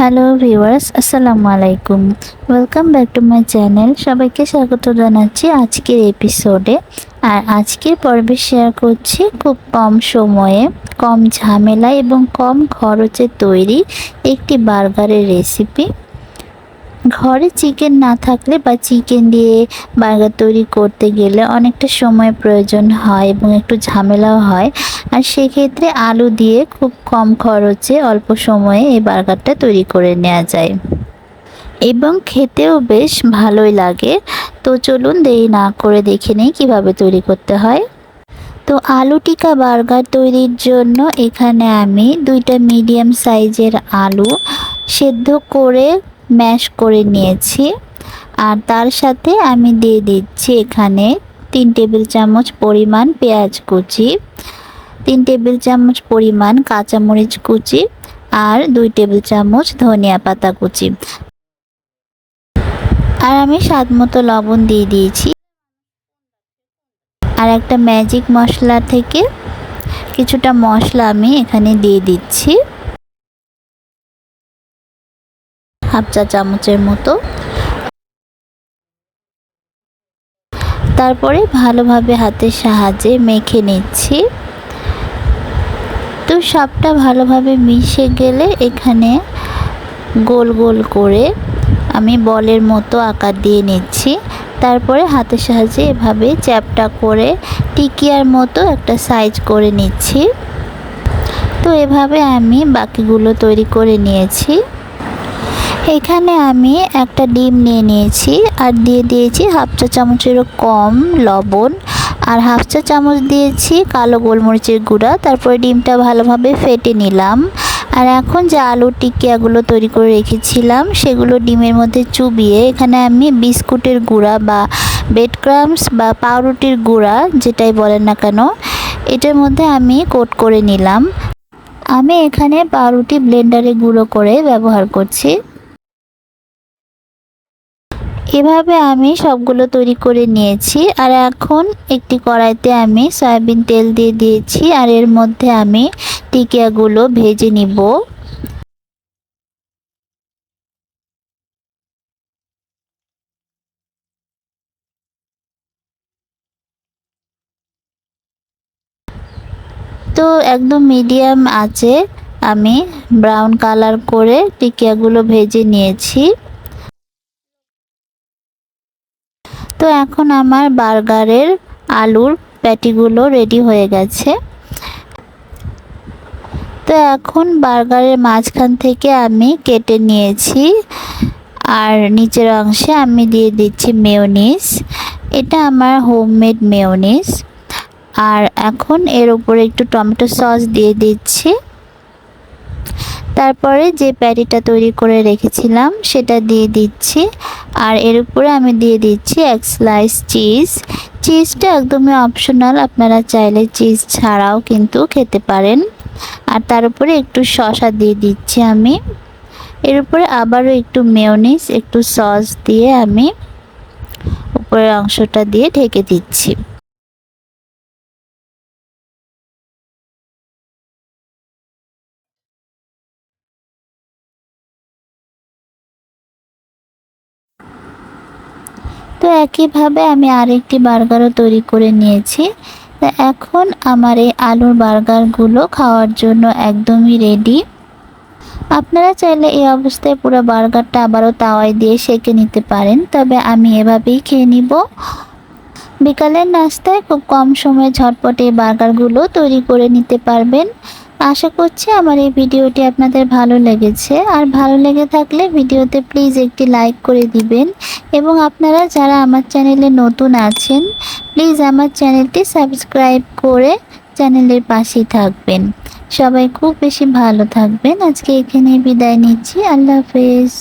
Hello viewers, আসসালামু আলাইকুম। Welcome back to my channel. সবাইকে স্বাগত জানাচ্ছি আজকের এপিসোডে। আর আজকের পর্বে শেয়ার করছি খুব কম সময়ে, কম ঝামেলা এবং কম খরচে তৈরি একটি বার্গারের রেসিপি। ঘরে চিকেন না থাকলে বা চিকেন দিয়ে বার্গার তৈরি করতে গেলে অনেকটা সময় প্রয়োজন হয় এবং একটু ঝামেলাও হয়। আর সেক্ষেত্রে আলু দিয়ে খুব কম খরচে অল্প সময়ে এই বার্গারটা তৈরি করে নেওয়া যায় এবং খেতেও বেশ ভালোই লাগে। তো চলুন দেরি না করে দেখে নেই কীভাবে তৈরি করতে হয়। তো আলু টিকা বার্গার তৈরির জন্য এখানে আমি 2টা মিডিয়াম সাইজের আলু সেদ্ধ করে ম্যাশ করে নিয়েছি। আর তার সাথে আমি দিয়ে দিচ্ছি এখানে 3 টেবিল চামচ পরিমাণ পেঁয়াজ কুচি, 3 টেবিল চামচ পরিমাণ কাঁচামরিচ কুচি আর 2 টেবিল চামচ ধনিয়া পাতা কুচি। আর আমি স্বাদ মতো লবণ দিয়ে দিয়েছি। আর একটা ম্যাজিক মশলা থেকে কিছুটা মশলা আমি এখানে দিয়ে দিচ্ছি, হাফ চা চামচের মতো। তারপরে ভালোভাবে হাতের সাহায্যে মেখে নিচ্ছি। তো সবটা ভালোভাবে মিশে গেলে এখানে গোল গোল করে আমি বলের মতো আকার দিয়ে নিচ্ছি। তারপরে হাতের সাহায্যে এভাবে চ্যাপটা করে টিকিয়ার মতো একটা সাইজ করে নিচ্ছি। তো এভাবে আমি বাকিগুলো তৈরি করে নিয়েছি। এখানে আমি একটা ডিম নিয়ে নিয়েছি আর দিয়ে দিয়েছি হাফ চা চামচেরও কম লবণ আর হাফ চা চামচ দিয়েছি কালো গোলমরিচের গুঁড়া। তারপরে ডিমটা ভালোভাবে ফেটে নিলাম। আর এখন যে আলুর টিকিয়াগুলো তৈরি করে রেখেছিলাম সেগুলো ডিমের মধ্যে চুবিয়ে এখানে আমি বিস্কুটের গুঁড়া বা ব্রেড ক্রাম্বস বা পাউরুটির গুঁড়া যেটাই বলেন না কেন এটার মধ্যে আমি কোট করে নিলাম। আমি এখানে পাউরুটি ব্লেন্ডারে গুঁড়ো করে ব্যবহার করছি। এভাবে আমি সবগুলো তৈরি করে নিয়েছি। আর এখন একটি কড়াইতে আমি সয়াবিন তেল দিয়ে দিয়েছি আর এর মধ্যে আমি টিকিয়াগুলো ভেজে নিব। তো একদম মিডিয়াম আঁচে আমি ব্রাউন কালার করে টিকিয়াগুলো ভেজে নিয়েছি। তো এখন আমার বার্গারের আলুর প্যাটিগুলো রেডি হয়ে গেছে। তো এখন বার্গারের মাঝখান থেকে আমি কেটে নিয়েছি আর নিচের অংশে আমি দিয়ে দিচ্ছি মেয়োনিজ। এটা আমার হোমমেড মেয়োনিজ। আর এখন এর উপরে একটু টমেটো সস দিয়ে দিচ্ছি। তারপরে যে প্যাটিটা তৈরি করে রেখেছিলাম সেটা দিয়ে দিচ্ছি আর এর উপরে আমি দিয়ে দিচ্ছি 1 স্লাইস চিজ। চিজটা একদমই অপশনাল, আপনারা চাইলে চিজ ছাড়াও কিন্তু খেতে পারেন। আর তার উপরে একটু শসা দিয়ে দিচ্ছি আমি। এর উপরে আবারও একটু মেয়োনিজ একটু সস দিয়ে আমি উপরের অংশটা দিয়ে ঢেকে দিচ্ছি। তো একইভাবে আমি আরেকটি বার্গারও তৈরি করে নিয়েছি। তো এখন আমার এই আলুর বার্গারগুলো খাওয়ার জন্য একদমই রেডি। আপনারা চাইলে এই অবস্থায় পুরো বার্গারটা আবারও তাওয়ায় দিয়ে সেঁকে নিতে পারেন, তবে আমি এভাবেই খেয়ে নিব। বিকালের নাস্তায় খুব কম সময়ে ঝটপট এই বার্গারগুলো তৈরি করে নিতে পারবেন। আশা করছি আমার এই ভিডিওটি আপনাদের ভালো লেগেছে। আর ভালো লেগে থাকলে ভিডিওতে প্লিজ একটি লাইক করে দিবেন এবং আপনারা যারা আমার চ্যানেলে নতুন আছেন প্লিজ আমার চ্যানেলটি সাবস্ক্রাইব করে চ্যানেলের পাশেই থাকবেন। সবাই খুব বেশি ভালো থাকবেন। আজকে এখানেই বিদায় নিচ্ছি। আল্লাহ হাফেজ।